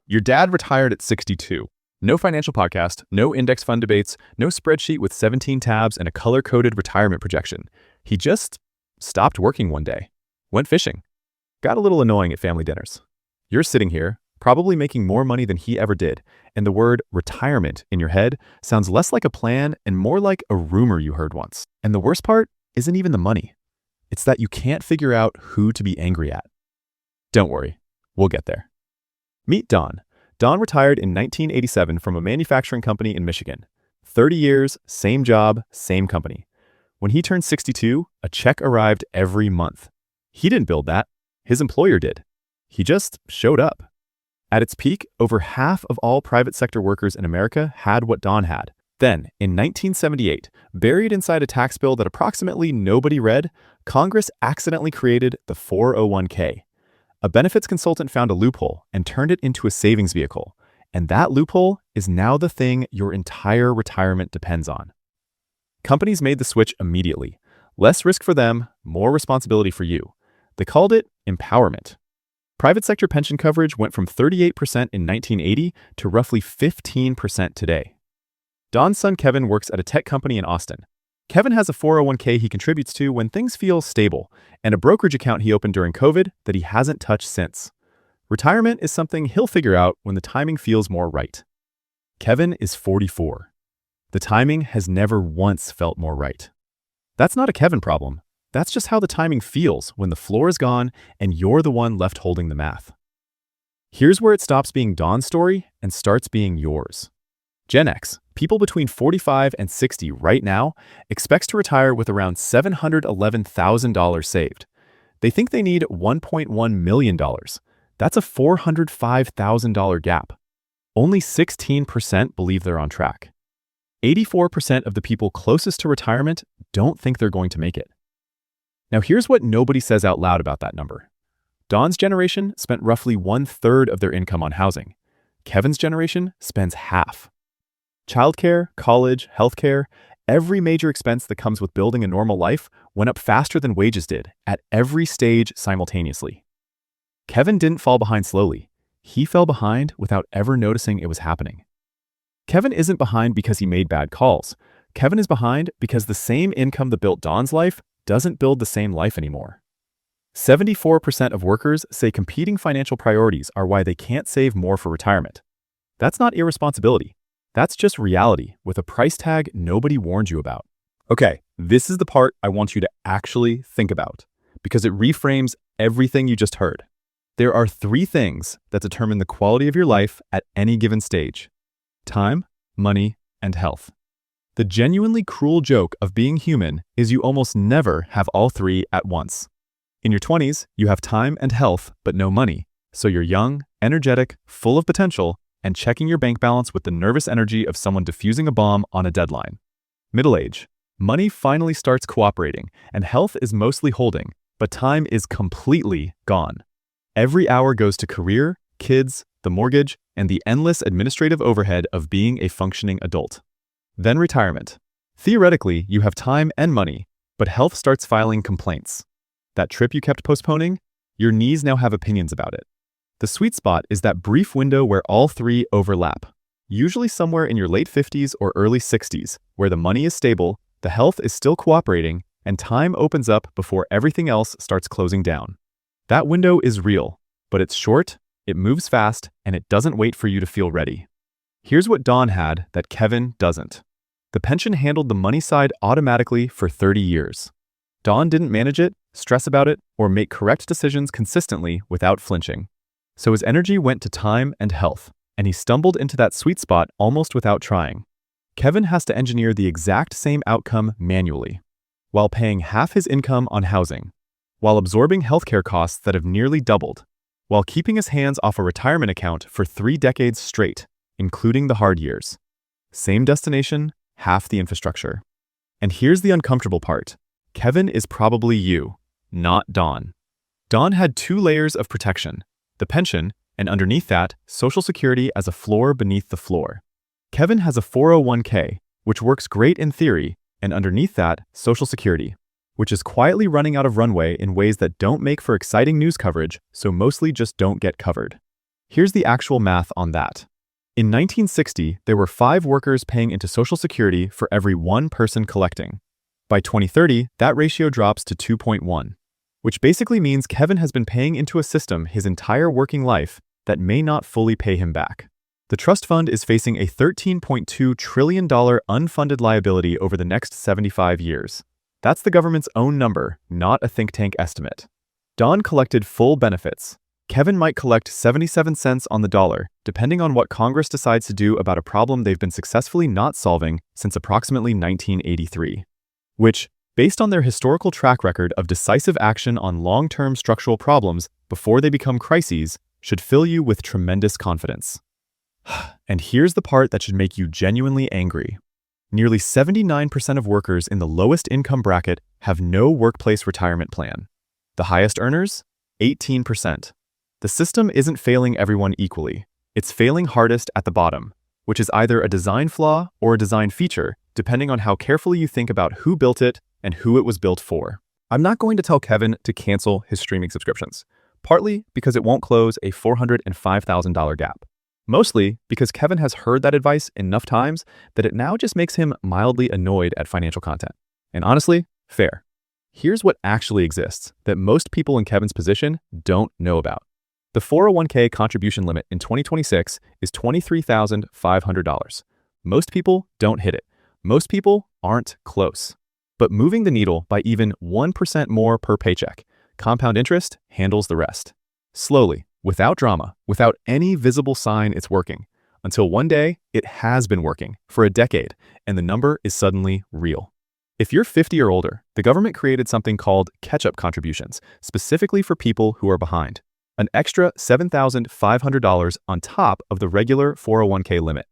Your dad retired at 62. No financial podcast, no index fund debates, no spreadsheet with 17 tabs and a color-coded retirement projection. He just stopped working one day, went fishing, got a little annoying at family dinners. You're sitting here, probably making more money than he ever did, and the word retirement in your head sounds less like a plan and more like a rumor you heard once. And the worst part isn't even the money. It's that you can't figure out who to be angry at. Don't worry, we'll get there. Meet Don. Don retired in 1987 from a manufacturing company in Michigan. 30 years, same job, same company. When he turned 62, a check arrived every month. He didn't build that. His employer did. He just showed up. At its peak, over half of all private sector workers in America had what Don had. Then, in 1978, buried inside a tax bill that approximately nobody read, Congress accidentally created the 401k. A benefits consultant found a loophole and turned it into a savings vehicle. And that loophole is now the thing your entire retirement depends on. Companies made the switch immediately. Less risk for them, more responsibility for you. They called it empowerment. Private sector pension coverage went from 38% in 1980 to roughly 15% today. Don's son Kevin works at a tech company in Austin. Kevin has a 401k he contributes to when things feel stable, and a brokerage account he opened during COVID that he hasn't touched since. Retirement is something he'll figure out when the timing feels more right. Kevin is 44. The timing has never once felt more right. That's not a Kevin problem. That's just how the timing feels when the floor is gone and you're the one left holding the math. Here's where it stops being Don's story and starts being yours. Gen X, people between 45 and 60 right now, expects to retire with around $711,000 saved. They think they need $1.1 million. That's a $405,000 gap. Only 16% believe they're on track. 84% of the people closest to retirement don't think they're going to make it. Now here's what nobody says out loud about that number. Don's generation spent roughly 1/3 of their income on housing. Kevin's generation spends half. Childcare, college, healthcare, every major expense that comes with building a normal life went up faster than wages did at every stage simultaneously. Kevin didn't fall behind slowly. He fell behind without ever noticing it was happening. Kevin isn't behind because he made bad calls. Kevin is behind because the same income that built Don's life doesn't build the same life anymore. 74% of workers say competing financial priorities are why they can't save more for retirement. That's not irresponsibility. That's just reality with a price tag nobody warned you about. Okay, this is the part I want you to actually think about because it reframes everything you just heard. There are 3 things that determine the quality of your life at any given stage: time, money, and health. The genuinely cruel joke of being human is you almost never have all 3 at once. In your 20s, you have time and health, but no money. So you're young, energetic, full of potential, and checking your bank balance with the nervous energy of someone defusing a bomb on a deadline. Middle age. Money finally starts cooperating, and health is mostly holding, but time is completely gone. Every hour goes to career, kids, the mortgage, and the endless administrative overhead of being a functioning adult. Then retirement. Theoretically, you have time and money, but health starts filing complaints. That trip you kept postponing? Your knees now have opinions about it. The sweet spot is that brief window where all 3 overlap, usually somewhere in your late 50s or early 60s, where the money is stable, the health is still cooperating, and time opens up before everything else starts closing down. That window is real, but it's short, it moves fast, and it doesn't wait for you to feel ready. Here's what Don had that Kevin doesn't. The pension handled the money side automatically for 30 years. Don didn't manage it, stress about it, or make correct decisions consistently without flinching. So his energy went to time and health, and he stumbled into that sweet spot almost without trying. Kevin has to engineer the exact same outcome manually, while paying half his income on housing, while absorbing healthcare costs that have nearly doubled, while keeping his hands off a retirement account for 3 decades straight, including the hard years. Same destination, half the infrastructure. And here's the uncomfortable part. Kevin is probably you, not Don. Don had 2 layers of protection. The pension, and underneath that, Social Security as a floor beneath the floor. Kevin has a 401k, which works great in theory, and underneath that, Social Security, which is quietly running out of runway in ways that don't make for exciting news coverage, so mostly just don't get covered. Here's the actual math on that. In 1960, there were 5 workers paying into Social Security for every 1 person collecting. By 2030, that ratio drops to 2.1, which basically means Kevin has been paying into a system his entire working life that may not fully pay him back. The trust fund is facing a $13.2 trillion unfunded liability over the next 75 years. That's the government's own number, not a think tank estimate. Don collected full benefits. Kevin might collect 77 cents on the dollar, depending on what Congress decides to do about a problem they've been successfully not solving since approximately 1983. Which, based on their historical track record of decisive action on long-term structural problems before they become crises, should fill you with tremendous confidence. And here's the part that should make you genuinely angry. Nearly 79% of workers in the lowest income bracket have no workplace retirement plan. The highest earners? 18%. The system isn't failing everyone equally. It's failing hardest at the bottom, which is either a design flaw or a design feature, depending on how carefully you think about who built it and who it was built for. I'm not going to tell Kevin to cancel his streaming subscriptions, partly because it won't close a $405,000 gap. Mostly because Kevin has heard that advice enough times that it now just makes him mildly annoyed at financial content. And honestly, fair. Here's what actually exists that most people in Kevin's position don't know about. The 401k contribution limit in 2026 is $23,500. Most people don't hit it. Most people aren't close. But moving the needle by even 1% more per paycheck, compound interest handles the rest. Slowly, without drama, without any visible sign it's working, until one day it has been working for a decade and the number is suddenly real. If you're 50 or older, the government created something called catch-up contributions, specifically for people who are behind. An extra $7,500 on top of the regular 401k limit.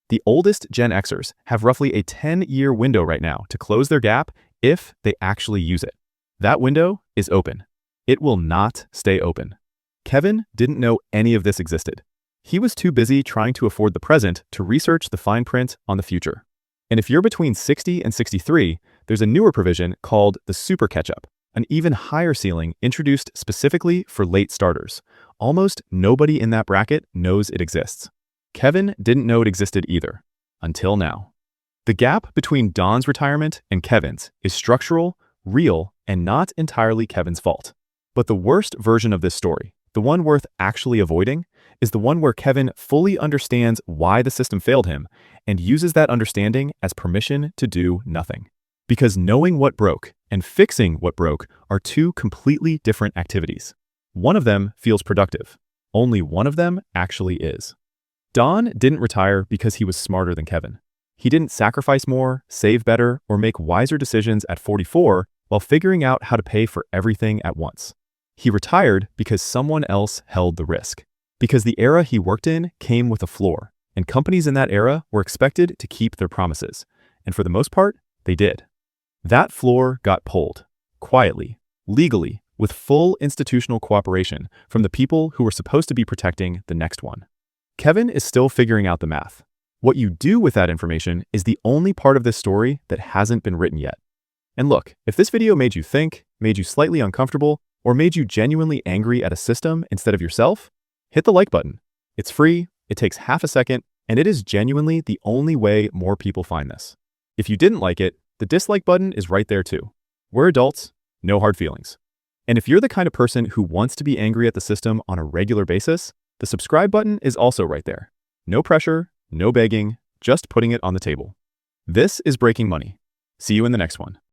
The oldest Gen Xers have roughly a 10-year window right now to close their gap if they actually use it. That window is open. It will not stay open. Kevin didn't know any of this existed. He was too busy trying to afford the present to research the fine print on the future. And if you're between 60 and 63, there's a newer provision called the Super Catch-up, an even higher ceiling introduced specifically for late starters. Almost nobody in that bracket knows it exists. Kevin didn't know it existed either, until now. The gap between Don's retirement and Kevin's is structural, real, and not entirely Kevin's fault. But the worst version of this story, the one worth actually avoiding, is the one where Kevin fully understands why the system failed him and uses that understanding as permission to do nothing. Because knowing what broke and fixing what broke are two completely different activities. One of them feels productive. Only one of them actually is. Don didn't retire because he was smarter than Kevin. He didn't sacrifice more, save better, or make wiser decisions at 44 while figuring out how to pay for everything at once. He retired because someone else held the risk. Because the era he worked in came with a floor, and companies in that era were expected to keep their promises. And for the most part, they did. That floor got pulled, quietly, legally, with full institutional cooperation from the people who were supposed to be protecting the next one. Kevin is still figuring out the math. What you do with that information is the only part of this story that hasn't been written yet. And look, if this video made you think, made you slightly uncomfortable, or made you genuinely angry at a system instead of yourself, hit the like button. It's free, it takes half a second, and it is genuinely the only way more people find this. If you didn't like it, the dislike button is right there too. We're adults, no hard feelings. And if you're the kind of person who wants to be angry at the system on a regular basis, the subscribe button is also right there. No pressure, no begging, just putting it on the table. This is Breaking Money. See you in the next one.